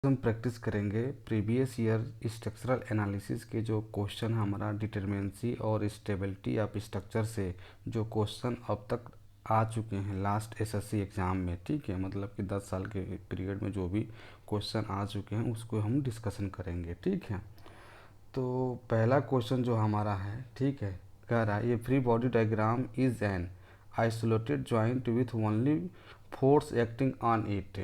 हम प्रैक्टिस करेंगे previous year structural analysis के जो क्वेश्चन हमारा डिटरमिनेंसी और स्टेबिलिटी ऑफ स्ट्रक्चर से जो क्वेश्चन अब तक आ चुके हैं लास्ट एसएससी एग्ज़ाम में। ठीक है, मतलब कि 10 साल के पीरियड में जो भी क्वेश्चन आ चुके हैं उसको हम डिस्कशन करेंगे। ठीक है, तो पहला क्वेश्चन जो हमारा है, ठीक है, कह रहा है ये free body diagram is an isolated joint with only force acting on it.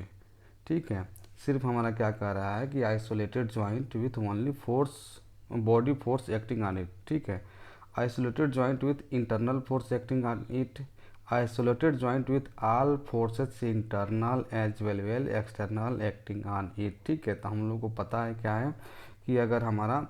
ठीक है, सिर्फ हमारा क्या कह रहा है कि isolated joint with only force body force acting on it. ठीक है, isolated joint with internal force acting on it, isolated joint with all forces internal as well external acting on it. ठीक है, तो हम लोग को पता है क्या है कि अगर हमारा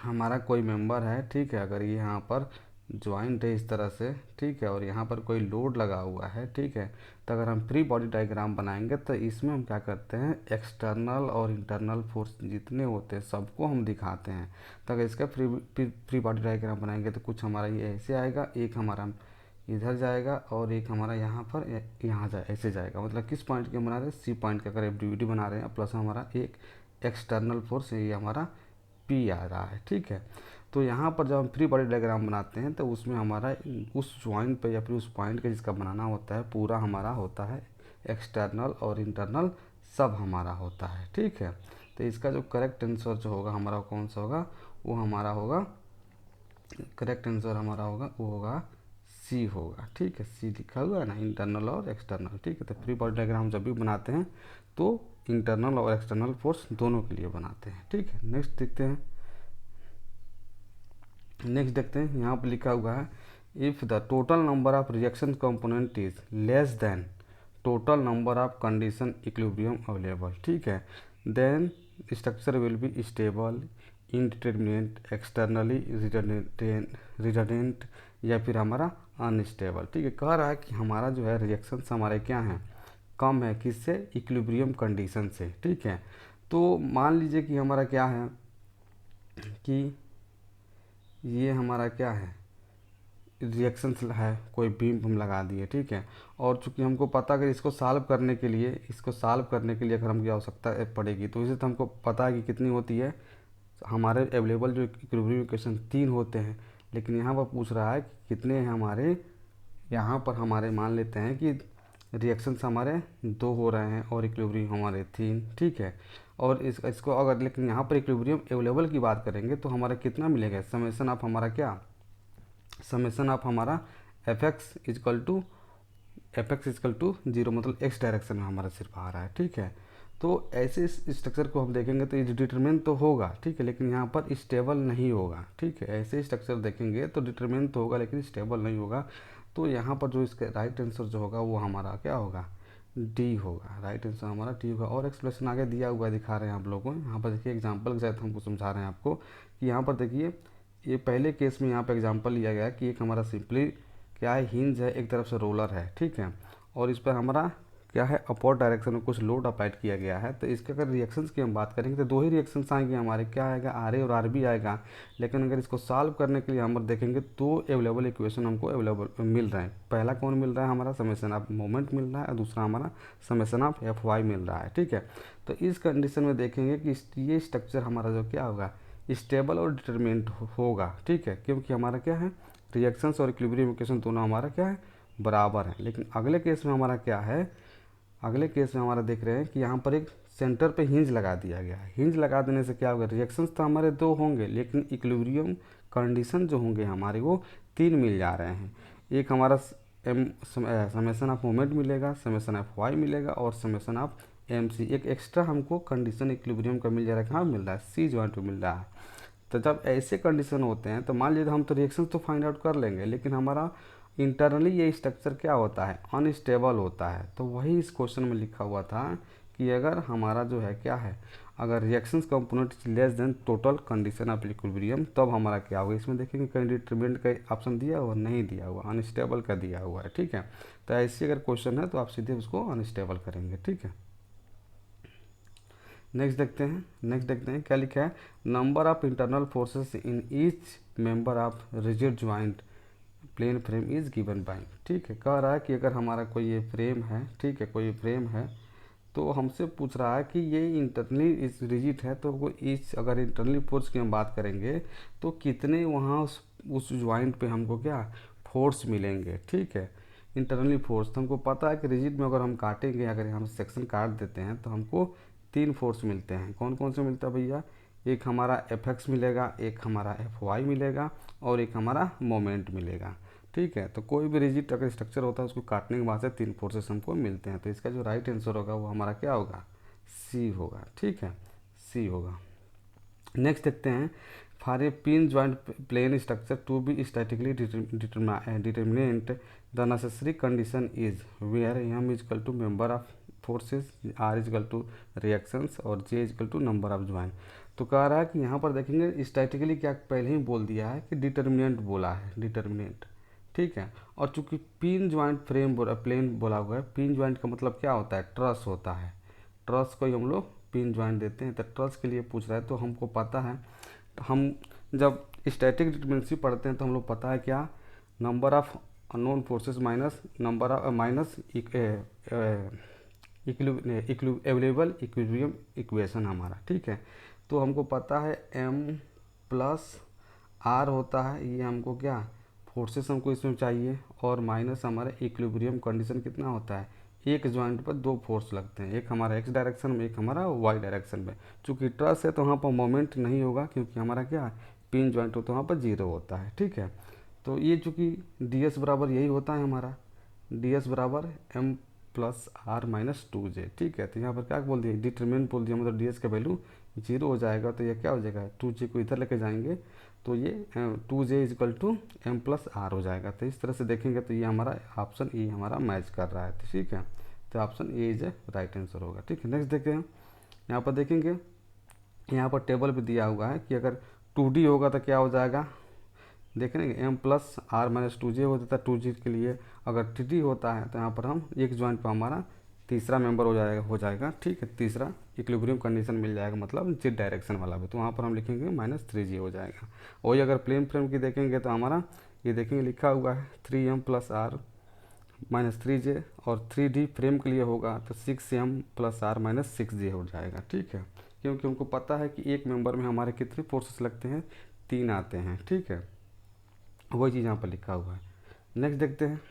हमारा कोई मेंबर है, ठीक है, अगर ये यहाँ पर ज्वाइंट है इस तरह से, ठीक है, और यहाँ पर कोई लोड लगा हुआ है, ठीक है, तो अगर हम फ्री बॉडी डायग्राम बनाएंगे तो इसमें हम क्या करते हैं, एक्सटर्नल और इंटरनल फोर्स जितने होते हैं सबको हम दिखाते हैं। तो अगर इसका फ्री बॉडी डायग्राम बनाएंगे तो कुछ हमारा ये ऐसे आएगा, एक हमारा इधर जाएगा और एक हमारा यहाँ पर यहाँ जाए ऐसे जाएगा। मतलब किस पॉइंट के बना रहे हैं, सी पॉइंट का अगर एफडीवीडी बना रहे हैं, प्लस हमारा एक एक्सटर्नल फोर्स ये हमारा पी आ रहा है। ठीक है, तो यहाँ पर जब हम फ्री बॉडी डायग्राम बनाते हैं तो उसमें हमारा उस जॉइंट पे या फिर उस पॉइंट का जिसका बनाना होता है पूरा हमारा होता है एक्सटर्नल और इंटरनल सब हमारा होता है। ठीक है, तो इसका जो करेक्ट आंसर जो होगा हमारा कौन सा होगा, वो हमारा होगा करेक्ट आंसर हमारा होगा वो होगा सी होगा। ठीक है, सी लिखा हुआ है ना, इंटरनल और एक्सटर्नल। ठीक है, तो फ्री बॉडी डायग्राम जब भी बनाते हैं तो इंटरनल और एक्सटर्नल फोर्स दोनों के लिए बनाते हैं। ठीक है, नेक्स्ट देखते हैं। यहाँ पर लिखा हुआ है if the total number of reaction component is less than total number of condition equilibrium available. ठीक है, then structure will be stable, indeterminate, externally redundant या फिर हमारा अनस्टेबल। ठीक है, कह रहा है कि हमारा जो है रिएक्शंस हमारे क्या हैं, कम है, किससे, इक्विलिब्रियम कंडीशन से। ठीक है, तो मान लीजिए कि हमारा क्या है कि ये हमारा क्या है, रिएक्शंस है, कोई बीम हम लगा दिए। ठीक है, और चूंकि हमको पता है कि इसको सॉल्व करने के लिए अगर हमकी आवश्यकता पड़ेगी तो इसे तो हमको पता है कि कितनी होती है, हमारे अवेलेबल जो इक्विलिब्रियम इक्वेशन 3 होते हैं, लेकिन यहाँ पर पूछ रहा है कि कितने हैं हमारे। यहाँ पर हमारे मान लेते हैं कि रिएक्शंस हमारे 2 हो रहे हैं और इक्विलिब्रियम हमारे 3। ठीक है, और इसको अगर लेकिन यहाँ पर इक्विलिब्रियम अवेलेबल की बात करेंगे तो हमारा कितना मिलेगा, समेसन ऑफ हमारा क्या, समेसन ऑफ हमारा एफ एक्स इजकल टू 0, मतलब एक्स डायरेक्शन में हमारा सिर्फ आ रहा है। ठीक है, तो ऐसे स्ट्रक्चर को हम देखेंगे तो ये डिटरमिन तो होगा, ठीक है, लेकिन यहाँ पर स्टेबल नहीं होगा। ठीक है, ऐसे स्ट्रक्चर देखेंगे तो डिटरमिन तो होगा लेकिन स्टेबल नहीं होगा। तो यहाँ पर जो इसका राइट आंसर जो होगा वो हमारा क्या होगा, डी होगा। राइट आंसर हमारा डी होगा। और एक्सप्लेनेशन आगे दिया हुआ दिखा रहे हैं आप लोगों को। यहाँ पर देखिए एग्जाम्पल के साथ हमको समझा रहे हैं आपको कि यहाँ पर देखिए ये पहले केस में यहाँ पर एग्जाम्पल लिया गया कि एक हमारा सिंपली क्या है, हिंज है, एक तरफ से रोलर है। ठीक है, और इस पर हमारा क्या है, अपवर्ड डायरेक्शन में कुछ लोड अप्लाइड किया गया है। तो इसके अगर रिएक्शंस की हम बात करेंगे तो 2 ही रिएक्शंस आएंगे हमारे, क्या आएगा, आर ए और आर बी आएगा। लेकिन अगर इसको सॉल्व करने के लिए हम देखेंगे तो अवेलेबल इक्वेशन हमको अवेलेबल मिल रहे हैं। पहला कौन मिल रहा है, हमारा समेसन ऑफ मोमेंट मिल रहा है, और दूसरा हमारा समेसन ऑफ एफ वाई मिल रहा है। ठीक है, तो इस कंडीशन में देखेंगे कि ये स्ट्रक्चर हमारा जो क्या होगा, स्टेबल और डिटरमिनेंट होगा। ठीक है, क्योंकि हमारा क्या है, रिएक्शंस और इक्विलिब्रियम इक्वेशन दोनों हमारा क्या है, बराबर है। लेकिन अगले केस में हमारा क्या है, अगले केस में हमारा देख रहे हैं कि यहाँ पर एक सेंटर पे हिंज लगा दिया गया है। हिंज लगा देने से क्या होगा, रिएक्शंस तो हमारे 2 होंगे लेकिन इक्विलिब्रियम कंडीशन जो होंगे हमारे वो 3 मिल जा रहे हैं। एक हमारा समेसन ऑफ मोमेंट मिलेगा, समेसन ऑफ वाई मिलेगा और समेसन ऑफ एम सी। एक एक्स्ट्रा हमको कंडीशन इक्विलिब्रियम का मिल जा रहा है, कहाँ मिल रहा है, सी जॉइंट मिल रहा है। तो जब ऐसे कंडीशन होते हैं तो मान लीजिए हम तो रिएक्शन तो फाइंड आउट कर लेंगे, लेकिन हमारा इंटरनली ये स्ट्रक्चर क्या होता है, अनस्टेबल होता है। तो वही इस क्वेश्चन में लिखा हुआ था कि अगर हमारा जो है क्या है, अगर reactions component less than total condition of equilibrium तब हमारा क्या होगा। इसमें देखेंगे कहीं डिटरमिनेंट का ऑप्शन दिया हुआ नहीं दिया हुआ, अनस्टेबल का दिया हुआ है। ठीक है, तो ऐसे अगर क्वेश्चन है तो आप सीधे उसको अनस्टेबल करेंगे। ठीक है, नेक्स्ट देखते हैं क्या लिखा है, number of internal forces in each member of rigid joint plane frame is given by. ठीक है, कह रहा है कि अगर हमारा कोई ये फ्रेम है, ठीक है, कोई फ्रेम है तो हमसे पूछ रहा है कि ये इंटरनली इस रिजिड है, तो वो इस अगर इंटरनली फोर्स की हम बात करेंगे तो कितने वहाँ उस ज्वाइंट पे हमको क्या फोर्स मिलेंगे। ठीक है, इंटरनली फोर्स तो हमको पता है कि रिजिड में अगर हम काटेंगे, अगर हम सेक्शन काट देते हैं तो हमको 3 फोर्स मिलते हैं। कौन कौन से मिलता है भैया? एक हमारा एफ एक्स मिलेगा, एक हमारा एफ वाई मिलेगा और एक हमारा मोमेंट मिलेगा। ठीक है, तो कोई भी रिजिड अगर स्ट्रक्चर होता है उसको काटने के बाद से 3 फोर्सेस हमको मिलते हैं। तो इसका जो राइट आंसर होगा वो हमारा क्या होगा? सी होगा। ठीक है, सी होगा। नेक्स्ट देखते हैं, for a pin joint plane structure to be statically determinant the necessary condition is where M is equal to member of forces, R is equal to reactions और J is equal to number of joint. तो कह रहा है कि यहाँ पर देखेंगे statically क्या पहले ही बोल दिया है कि डिटर्मिनेंट बोला है, डिटर्मिनेंट। ठीक है, और चूंकि पिन जॉइंट फ्रेम बोला, प्लेन बोला हुआ है, पिन जॉइंट का मतलब क्या होता है? ट्रस होता है। ट्रस को ही हम लोग पिन जॉइंट देते हैं। तो ट्रस के लिए पूछ रहा है, तो हमको पता है, हम जब स्टैटिक डिटर्मिनेंसी पढ़ते हैं तो हम लोग पता है क्या, number of unknown forces minus number of minus available equilibrium equation हमारा। ठीक है, तो हमको पता है m प्लस आर होता है, ये हमको क्या फोर्सेस हमको इसमें चाहिए, और माइनस हमारे इक्विलिब्रियम कंडीशन कितना होता है, एक जॉइंट पर 2 फोर्स लगते हैं, एक हमारा एक्स डायरेक्शन में, एक हमारा वाई डायरेक्शन में। चूँकि ट्रस है तो वहाँ पर मोमेंट नहीं होगा, क्योंकि हमारा क्या पिन जॉइंट हो तो वहाँ पर 0 होता है। ठीक है, तो ये चूँकि डी एस बराबर यही होता है हमारा, डी एस बराबर M plus R minus 2J। ठीक है, तो यहाँ पर क्या बोल दिया, डिटरमिनेंट बोल दिया, मतलब डी एस का वैल्यू 0 हो जाएगा। तो ये क्या हो जाएगा, 2J को इधर लेके जाएंगे तो ये 2J is equal to M plus R हो जाएगा। तो इस तरह से देखेंगे तो ये हमारा ऑप्शन ए हमारा मैच कर रहा है। ठीक है, तो option A is right answer होगा। ठीक है, नेक्स्ट देखते हैं, यहाँ पर देखेंगे, यहाँ पर टेबल भी दिया हुआ है कि अगर 2D होगा तो क्या हो जाएगा, देख रहे हैं, M plus R minus 2J हो जाता है 2J के लिए। अगर 3D होता है तो यहाँ पर हम एक जॉइंट पर हमारा तीसरा मेंबर हो जाएगा। ठीक है, तीसरा इक्विलिब्रियम कंडीशन मिल जाएगा, मतलब जेड डायरेक्शन वाला भी, तो वहाँ पर हम लिखेंगे -3J हो जाएगा। वही अगर प्लेन फ्रेम की देखेंगे तो हमारा ये देखेंगे लिखा हुआ है 3m plus R minus 3J, और 3D फ्रेम के लिए होगा तो 6m plus R minus 6J हो जाएगा। ठीक है, क्योंकि हमको पता है कि एक मेंबर में हमारे कितने फोर्सेस लगते हैं, 3 आते हैं। ठीक है, वही चीज़ यहाँ पर लिखा हुआ है। नेक्स्ट देखते हैं,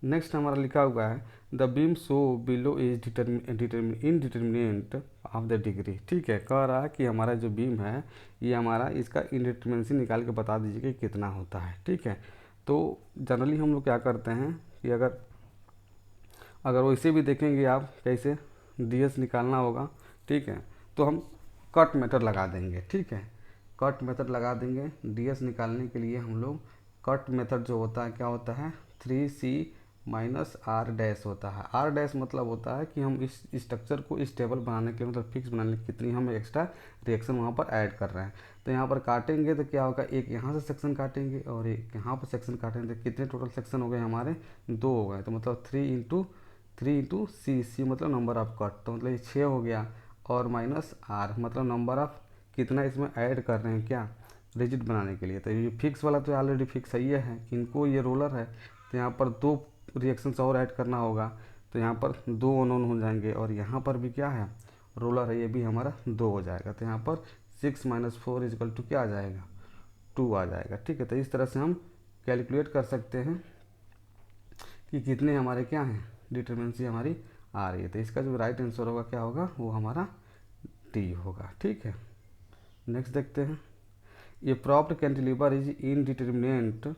नेक्स्ट हमारा लिखा हुआ है the beam so below is indeterminate of the degree. ठीक है, कह रहा है कि हमारा जो बीम है ये हमारा, इसका इंडिटर्मिनेंसी निकाल के बता दीजिए कि कितना होता है। ठीक है, तो जनरली हम लोग क्या करते हैं कि अगर वैसे भी देखेंगे आप कैसे डीएस निकालना होगा। ठीक है, तो हम कट मेथड लगा देंगे। ठीक है, कट मेथड लगा देंगे डीएस निकालने के लिए। हम लोग कट मेथड जो होता है क्या होता है, 3C माइनस आर डैश होता है। आर डैश मतलब होता है कि हम इस स्ट्रक्चर को स्टेबल बनाने के, मतलब फिक्स बनाने के कितनी हम एक्स्ट्रा रिएक्शन वहाँ पर ऐड कर रहे हैं। तो यहाँ पर काटेंगे तो क्या होगा, एक यहाँ से सेक्शन काटेंगे और एक यहाँ पर सेक्शन काटेंगे, तो कितने टोटल सेक्शन हो गए हमारे, 2 हो गए। तो मतलब 3 इंटू सी मतलब नंबर ऑफ कट, तो मतलब ये 6 हो गया, और माइनस आर मतलब नंबर ऑफ कितना इसमें ऐड कर रहे हैं क्या, रिजिड बनाने के लिए। तो ये फिक्स वाला तो ऑलरेडी फिक्स है, ये है, इनको ये रोलर है, तो यहाँ पर 2 रिएक्शंस और ऐड करना होगा, तो यहाँ पर 2 अननोन हो जाएंगे, और यहाँ पर भी क्या है, रोलर है, ये भी हमारा 2 हो जाएगा। तो यहाँ पर 6 माइनस 4 इज इक्वल टू क्या आ जाएगा, 2 आ जाएगा। ठीक है, तो इस तरह से हम कैलकुलेट कर सकते हैं कि कितने हमारे क्या हैं, डिटर्मिनेंसी हमारी आ रही है। तो इसका जो राइट आंसर होगा क्या होगा, वो हमारा डी होगा। ठीक है, नेक्स्ट देखते हैं, ये propped cantilever is indeterminant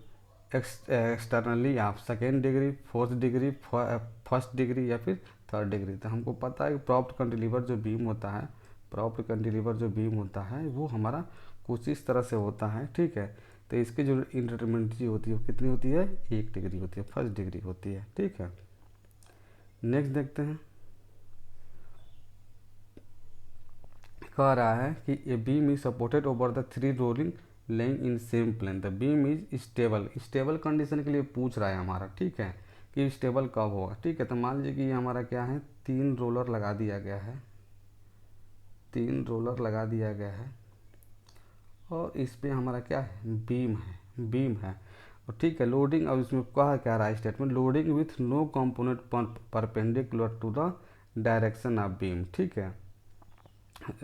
externally आप second degree, fourth degree, first degree या फिर थर्ड डिग्री। तो हमको पता है कि प्रॉप्ड कैंटिलीवर जो बीम होता है, प्रॉप्ड कैंटिलीवर जो बीम होता है वो हमारा कुछ इस तरह से होता है। ठीक है, तो इसकी जो इंडिटर्मिनेंसी होती है वो कितनी होती है, 1 डिग्री होती है, फर्स्ट डिग्री होती है। ठीक है, नेक्स्ट देखते हैं, कह रहा है कि a beam is supported over the 3 rolling laying in same plane, the beam is stable. Stable condition के लिए पूछ रहा है हमारा। ठीक है, कि स्टेबल कब होगा। ठीक है, तो मान लीजिए कि ये हमारा क्या है, 3 रोलर लगा दिया गया है, 3 रोलर लगा दिया गया है, और इस पे हमारा क्या है, बीम है। और ठीक है, लोडिंग, अब इसमें कहा क्या रहा है statement, loading with no component perpendicular to the direction of beam, ठीक है,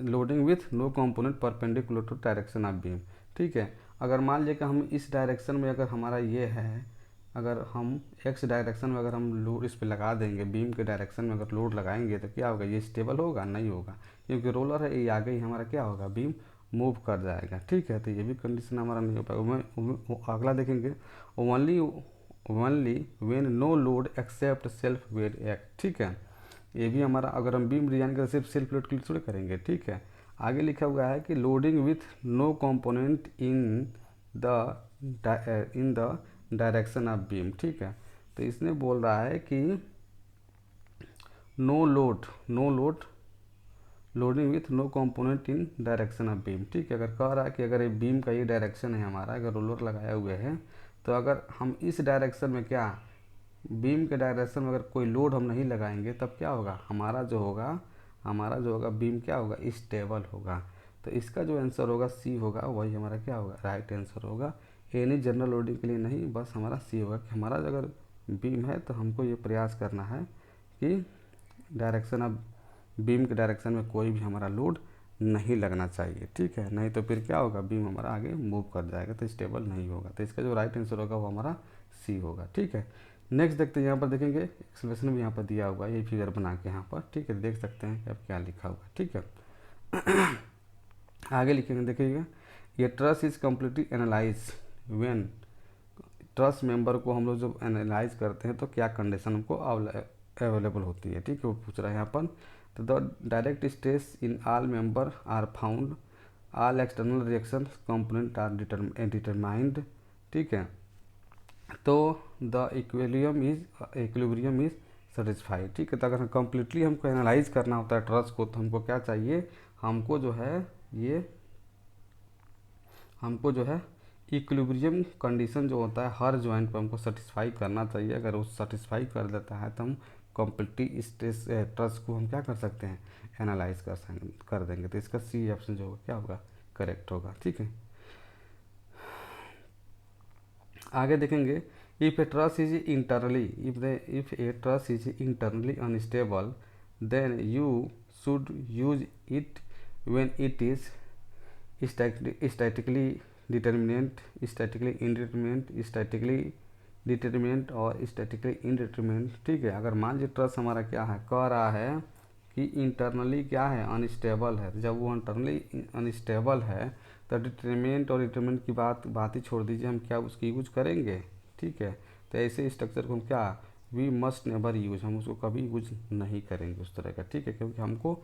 loading with no component perpendicular to direction of beam, ठीक है। अगर मान लीजिए कि हम इस डायरेक्शन में अगर हमारा ये है, अगर हम एक्स डायरेक्शन में अगर हम लोड इस पे लगा देंगे, बीम के डायरेक्शन में अगर लोड लगाएंगे तो क्या होगा, ये स्टेबल होगा, नहीं होगा, क्योंकि रोलर है, ये आगे ही हमारा क्या होगा, बीम मूव कर जाएगा, ठीक है। तो ये भी कंडीशन हमारा नहीं हो पाएगा। अगला देखेंगे, only only when no load except self weight act, ठीक है। ये भी हमारा, अगर हम बीम डिजाइन करें सिर्फ सेल्फ लोड के लिए थोड़ी करेंगे, ठीक है। आगे लिखा हुआ है कि loading with no component in the direction of beam, ठीक है। तो इसने बोल रहा है कि no load loading with no component in direction of beam, ठीक है। अगर कह रहा है कि अगर ये बीम का ये डायरेक्शन है हमारा, अगर रोलर लगाए हुए हैं, तो अगर हम इस डायरेक्शन में क्या, बीम के डायरेक्शन में अगर कोई लोड हम नहीं लगाएंगे, तब क्या होगा, हमारा जो होगा बीम क्या होगा, स्टेबल होगा। तो इसका जो आंसर होगा सी होगा, वही हमारा क्या होगा, राइट आंसर होगा। एनी जनरल लोडिंग के लिए नहीं, बस हमारा सी होगा कि हमारा अगर बीम है तो हमको ये प्रयास करना है कि डायरेक्शन ऑफ बीम के डायरेक्शन में कोई भी हमारा लोड नहीं लगना चाहिए, ठीक है। नहीं तो फिर क्या होगा, बीम हमारा आगे मूव कर जाएगा, तो स्टेबल नहीं होगा। तो इसका जो राइट आंसर होगा वो हमारा सी होगा, ठीक है। नेक्स्ट देखते हैं, यहाँ पर देखेंगे एक्सप्लेनेशन भी यहाँ पर दिया हुआ है, ये फिगर बना के यहाँ पर, ठीक है, देख सकते हैं कि अब क्या लिखा हुआ है, ठीक है। आगे लिखेंगे, देखिएगा, ये truss is completely analyse when, truss member को हम लोग जब एनालाइज करते हैं तो क्या कंडीशन हमको अवेलेबल होती है, ठीक है, वो पूछ रहा है यहाँ पर। तो the direct stress in all member are found, all external reaction component are determined, ठीक है। तो द इक्विलिब्रियम इज सेटिस्फाइड, ठीक है। तो अगर कम्प्लीटली हमको एनालाइज करना होता है ट्रस को, तो हमको क्या चाहिए, हमको जो है इक्विलिब्रियम कंडीशन जो होता है हर जॉइंट पे हमको सेटिस्फाई करना चाहिए। अगर वो सेटिस्फाई कर देता है तो हम कम्प्लीटली स्ट्रेस ट्रस को हम क्या कर सकते हैं, एनालाइज कर देंगे। तो इसका सी ऑप्शन जो होगा क्या होगा, करेक्ट होगा, ठीक है। आगे देखेंगे, if a truss is internally unstable then you should use it when it is statically determinate और स्टैटिकली इनडिटर्मिनेंट, ठीक है। अगर मान लीजिए ट्रस हमारा क्या है, कह रहा है कि इंटरनली क्या है, अनस्टेबल है। जब वो इंटरनली अनस्टेबल है तो डिटर्मिनेंट और डिटर्मिनेंट की बात ही छोड़ दीजिए, हम क्या उसकी यूज करेंगे, ठीक है। तो ऐसे स्ट्रक्चर को हम क्या, वी मस्ट नेवर यूज, हम उसको कभी यूज नहीं करेंगे उस तरह का, ठीक है। क्योंकि हमको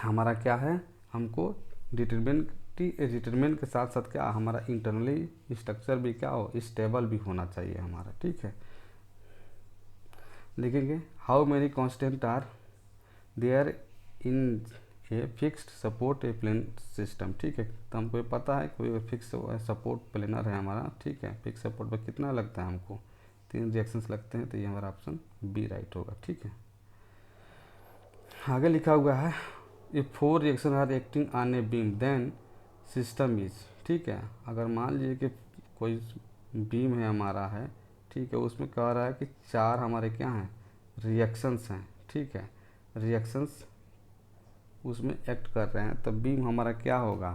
हमारा क्या है, हमको डिटरमिनेंट के साथ साथ क्या, हमारा इंटरनली स्ट्रक्चर भी क्या हो, स्टेबल भी होना चाहिए हमारा, ठीक है। लिखेंगे, how many constant are there in a fixed support a plane system, ठीक है। तो हमको पता है कोई फिक्स सपोर्ट प्लेनर है हमारा, ठीक है। फिक्स सपोर्ट पर कितना लगता है, हमको 3 रिएक्शंस लगते हैं, तो ये हमारा ऑप्शन बी राइट होगा, ठीक है। आगे लिखा हुआ है, if 4 reaction are acting on a beam then system is, ठीक है। अगर मान लीजिए कि कोई बीम है हमारा है, ठीक है, उसमें कह रहा है कि 4 हमारे क्या हैं, रिएक्शंस हैं, ठीक है, रिएक्शंस उसमें एक्ट कर रहे हैं, तब बीम हमारा क्या होगा,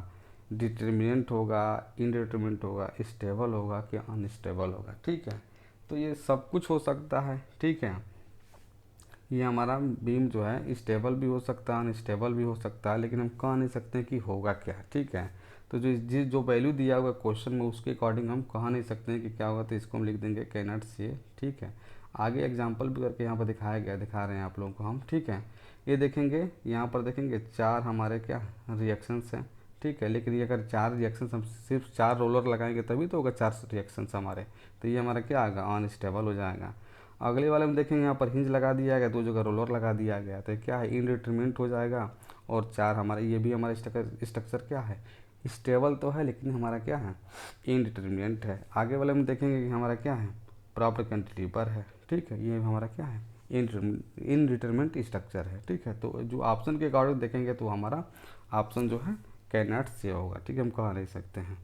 डिटर्मिनेंट होगा, इनडिटर्मिनेंट होगा, स्टेबल होगा कि अनस्टेबल होगा, ठीक है। तो ये सब कुछ हो सकता है, ठीक है। ये हमारा बीम जो है स्टेबल भी हो सकता है, अनस्टेबल भी हो सकता है, लेकिन हम कह नहीं सकते कि होगा क्या, ठीक है। तो जो वैल्यू दिया हुआ क्वेश्चन में उसके अकॉर्डिंग हम कह नहीं सकते हैं कि क्या होगा, तो इसको हम लिख देंगे कैनॉट से, ठीक है। आगे एग्जांपल भी करके यहाँ पर दिखा रहे हैं आप लोगों को हम, ठीक है। ये देखेंगे, यहाँ पर देखेंगे 4 हमारे क्या रिएक्शंस हैं, ठीक है। लेकिन ये अगर 4 रिएक्शंस हम सिर्फ 4 रोलर लगाएंगे तभी तो होगा 4 रिएक्शंस हमारे, तो ये हमारा क्या आएगा, अनस्टेबल हो जाएगा। अगले वाले में देखेंगे, यहाँ पर हिंज लगा दिया गया, 2 जगह रोलर लगा दिया गया, तो क्या है, इनडिटर्मिनेंट हो जाएगा। और 4 हमारा, ये भी हमारा स्ट्रक्चर क्या है, स्टेबल तो है लेकिन हमारा क्या है, इनडिटर्मिनेंट है। आगे वाले में देखेंगे कि हमारा क्या है, प्रॉपर कैंटिलीवर है, ठीक है। ये हमारा क्या है, इनडिटर्मिनेंट स्ट्रक्चर है, ठीक है। तो जो ऑप्शन के अकॉर्डिंग देखेंगे तो हमारा ऑप्शन जो है कैनॉट से होगा, ठीक है, हम कह नहीं सकते हैं।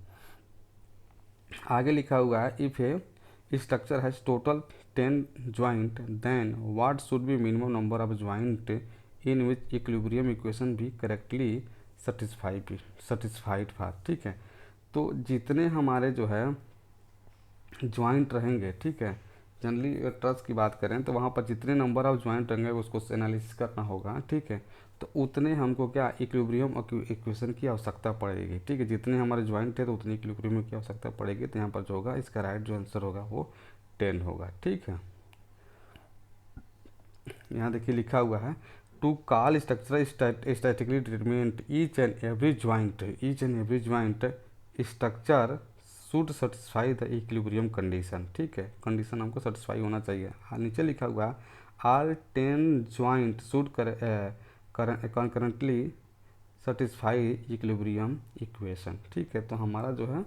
आगे लिखा हुआ है, if A structure has total 10 joint, then what should be minimum number of joint in which equilibrium equation be correctly satisfied for। ठीक है, तो जितने हमारे जो है ज्वाइंट रहेंगे, ठीक है, जनरली ट्रस की बात करें तो वहाँ पर जितने नंबर ऑफ ज्वाइंट रहेंगे उसको एनालिसिस करना होगा, ठीक है, तो उतने हमको क्या इक्विलिब्रियम इक्वेशन की आवश्यकता पड़ेगी, ठीक है, जितने हमारे ज्वाइंट है तो उतनी इक्विलिब्रियम की आवश्यकता पड़ेगी। तो यहाँ पर जो होगा इसका राइट जो आंसर होगा वो 10 होगा। ठीक है, यहाँ देखिए लिखा हुआ है to call structure statically determinate each and every joint structure should satisfy the equilibrium condition. ठीक है, कंडीशन हमको सेटिस्फाई होना चाहिए। नीचे लिखा हुआ है all 10 joint should concurrently satisfy equilibrium equation. ठीक है, तो हमारा जो है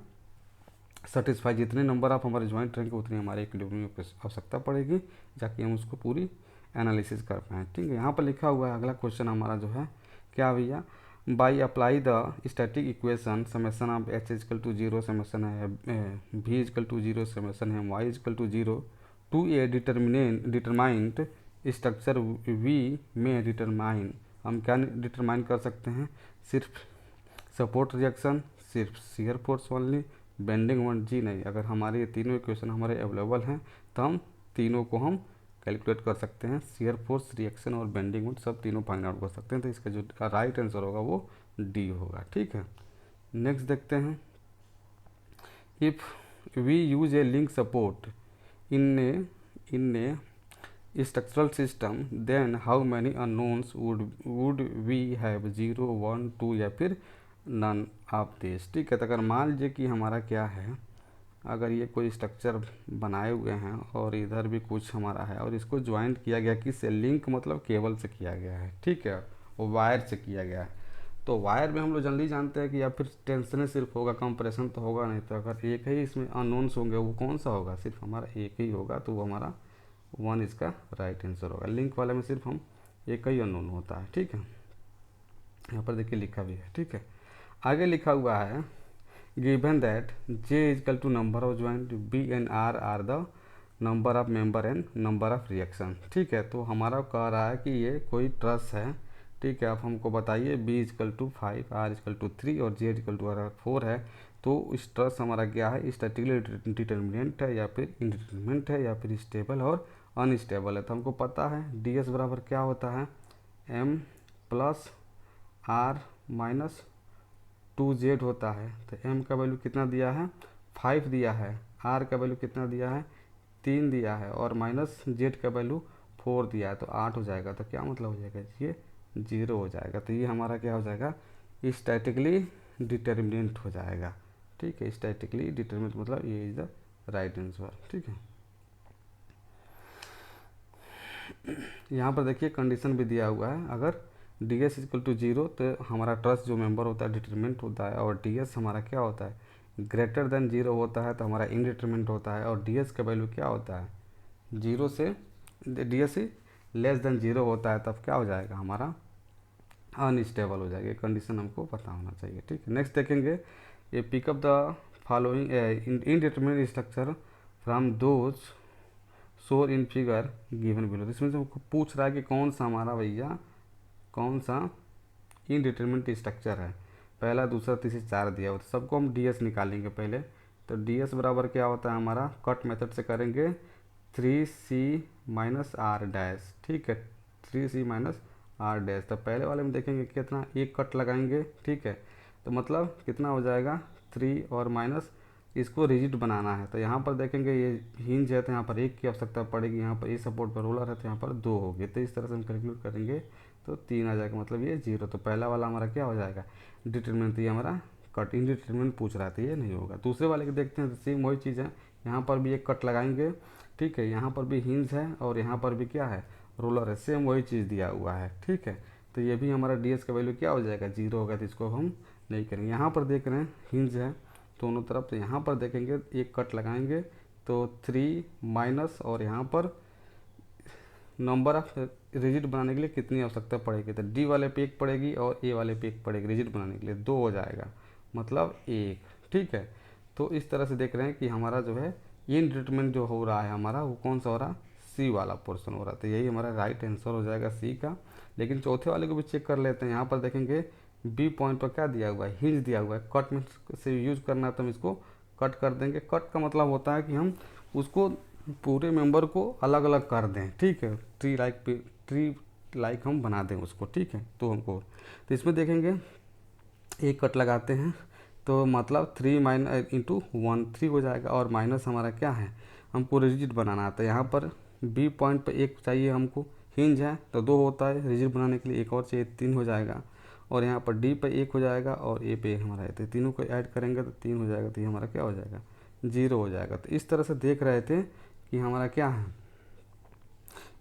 सेटिस्फाई जितने नंबर ऑफ हमारे ज्वाइंट रहेंगे उतनी हमारे इक्विलिब्रियम की आवश्यकता पड़ेगी ताकि हम उसको पूरी एनालिसिस कर पाएँ। ठीक है, यहाँ पर लिखा हुआ है अगला क्वेश्चन हमारा जो है क्या भैया, by apply the static equation summation of H equal to 0 summation है वी इजकल टू 0 समेसन है Y equal to 0 to a determinate structure वी में डिटरमाइन। हम क्या डिटरमाइन कर सकते हैं, सिर्फ सपोर्ट रिएक्शन, सिर्फ shear force only, bending moment जी नहीं। अगर हमारे ये तीनों इक्वेशन हमारे अवेलेबल हैं तो हम तीनों को हम कैलकुलेट कर सकते हैं, शियर फोर्स, रिएक्शन और बेंडिंग मोमेंट सब तीनों फाइंड आउट कर सकते हैं। तो इसका जो राइट आंसर होगा वो डी होगा। ठीक है, नेक्स्ट देखते हैं, if we use a link support in a structural system then how many unknowns would we have, 0, 1, 2 या फिर नन ऑफ दिस। ठीक है, तो अगर मान लीजिए कि हमारा क्या है, अगर ये कोई स्ट्रक्चर बनाए हुए हैं और इधर भी कुछ हमारा है और इसको ज्वाइंट किया गया किससे, लिंक मतलब केबल से किया गया है। ठीक है, वो वायर से किया गया है। तो वायर में हम लोग जल्दी जानते हैं कि या फिर टेंशन सिर्फ होगा, कंप्रेशन तो होगा नहीं। तो अगर एक ही इसमें अननोन्स होंगे वो कौन सा होगा, सिर्फ हमारा एक ही होगा, तो वो हमारा 1 इसका राइट आंसर होगा। लिंक वाले में सिर्फ हम एक ही अननोन होता है। ठीक है, यहाँ पर देखिए लिखा भी है। ठीक है, आगे लिखा हुआ है given that J is equal to number of joint, B and R the number of member and number of reaction. ठीक है, तो हमारा कह रहा है कि ये कोई ट्रस है। ठीक है, आप हमको बताइए B is equal to 5, R is equal to 3 और जे इजकल टू 4 है। तो इस ट्रस हमारा क्या है, स्टैटिकली डिटरमिनेंट है या फिर इंडिटरमिनेंट है या फिर स्टेबल और अनस्टेबल है। तो हमको पता है डी एस बराबर क्या होता है, M plus R minus 2z होता है। तो m का वैल्यू कितना दिया है, 5 दिया है, r का वैल्यू कितना दिया है, 3 दिया है और माइनस z का वैल्यू 4 दिया है, तो 8 हो जाएगा। तो क्या मतलब हो जाएगा, ये 0 हो जाएगा। तो ये हमारा क्या हो जाएगा, स्टैटिकली डिटर्मिनेंट हो जाएगा। ठीक है, स्टैटिकली डिटर्मिनेंट मतलब ये इज द राइट आंसर। ठीक है, यहाँ पर देखिए कंडीशन भी दिया हुआ है, अगर डी एस इक्वल टू 0 तो हमारा ट्रस्ट जो मेंबर होता है डिटरमिनेंट होता है, और डी एस हमारा क्या होता है, ग्रेटर देन 0 होता है तो हमारा इनडिटरमिनेंट होता है, और डी एस का वैल्यू क्या होता है, 0 से डी एस लेस देन 0 होता है, तब क्या हो जाएगा, हमारा अनस्टेबल हो जाएगा। कंडीशन हमको पता होना चाहिए। ठीक है, नेक्स्ट देखेंगे, ये pick up the following indeterminate structure from those शोर इन फिगर गिवन बिलो। इसमें से हमको पूछ रहा है कि कौन सा हमारा भैया कौन सा इनडिटरमिनेट स्ट्रक्चर है, पहला, दूसरा, तीसरा, 4 दिया हुआ। तो सबको हम डी एस निकालेंगे पहले। तो डी एस बराबर क्या होता है हमारा, कट मेथड से करेंगे 3c माइनस आर डैश। ठीक है, 3c माइनस आर डैश। तो पहले वाले में देखेंगे कितना, एक कट लगाएंगे। ठीक है, तो मतलब कितना हो जाएगा, 3 और माइनस, इसको रिजिड बनाना है। तो यहाँ पर देखेंगे ये हिंज है तो यहाँ पर 1 की आवश्यकता पड़ेगी, यहाँ पर ये सपोर्ट पर रोलर है तो यहाँ पर 2 होगी। तो इस तरह से हम कैलकुलेट करेंगे तो 3 आ जाएगा, मतलब ये 0। तो पहला वाला हमारा क्या हो जाएगा, डिटरमिनेंट। ये हमारा कट इनडिटरमिनेंट पूछ रहा था, ये नहीं होगा। दूसरे वाले के देखते हैं, सेम वही चीज़ है, यहाँ पर भी एक कट लगाएंगे। ठीक है, यहाँ पर भी हिंज है और यहाँ पर भी क्या है, रोलर है, सेम वही चीज़ दिया हुआ है। ठीक है, तो ये भी हमारा डी एस का वैल्यू क्या हो जाएगा, 0 होगा। तो इसको हम नहीं करेंगे। यहाँ पर देख रहे हैं हिंज है दोनों तरफ, तो यहाँ पर देखेंगे एक कट लगाएंगे तो 3 माइनस, और यहाँ पर नंबर ऑफ रिजिड बनाने के लिए कितनी आवश्यकता पड़ेगी, तो डी वाले पे 1 पड़ेगी और ए वाले पे 1 पड़ेगी। रिजिड बनाने के लिए 2 हो जाएगा, मतलब 1। ठीक है, तो इस तरह से देख रहे हैं कि हमारा जो है इनडिटरमिनेट जो हो रहा है हमारा वो कौन सा हो रहा, सी वाला पोर्शन हो रहा है। तो यही हमारा राइट आंसर हो जाएगा सी का। लेकिन चौथे वाले को भी चेक कर लेते हैं। यहाँ पर देखेंगे बी पॉइंट पर क्या दिया हुआ है, हिंज दिया हुआ है। कट में से यूज करना है तो हम इसको कट कर देंगे। कट का मतलब होता है कि हम उसको पूरे मेंबर को अलग अलग कर दें, ठीक है, ट्री लाइक हम बना दें उसको, ठीक है। तो हमको तो इसमें देखेंगे एक कट लगाते हैं तो मतलब 3 माइनस इंटू 1 3 हो जाएगा, और माइनस हमारा क्या है, हमको रिजिड बनाना आता है। यहाँ पर बी पॉइंट पर एक चाहिए हमको, हिंज है तो 2 होता है, रिजिड बनाने के लिए एक और चाहिए, 3 हो जाएगा। और यहाँ पर डी पे 1 हो जाएगा और ए पे 1 हमारा है, तो तीनों को ऐड करेंगे तो 3 हो जाएगा, तो ये हमारा क्या हो जाएगा, 0 हो जाएगा। तो इस तरह से देख रहे थे कि हमारा क्या है,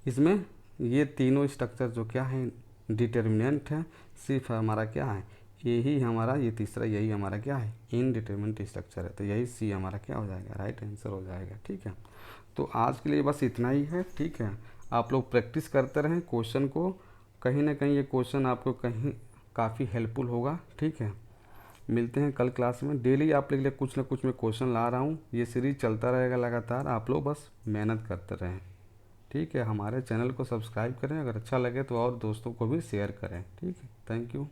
इसमें ये तीनों स्ट्रक्चर जो क्या है डिटर्मिनेंट है, सिर्फ हमारा क्या है, यही हमारा ये तीसरा, यही हमारा क्या है इनडिटर्मिनेंट स्ट्रक्चर है। तो यही सी हमारा क्या हो जाएगा, राइट आंसर हो जाएगा, ठीक है। तो आज के लिए बस इतना ही है, ठीक है। आप लोग प्रैक्टिस करते रहें क्वेश्चन को, कहीं ना कहीं ये क्वेश्चन आपको कहीं काफ़ी हेल्पफुल होगा, ठीक है। मिलते हैं कल क्लास में। डेली आप लोग के लिए कुछ ना कुछ मैं क्वेश्चन ला रहा हूँ, ये सीरीज चलता रहेगा लगातार, आप लोग बस मेहनत करते रहें, ठीक है। हमारे चैनल को सब्सक्राइब करें, अगर अच्छा लगे तो और दोस्तों को भी शेयर करें, ठीक है। Thank you.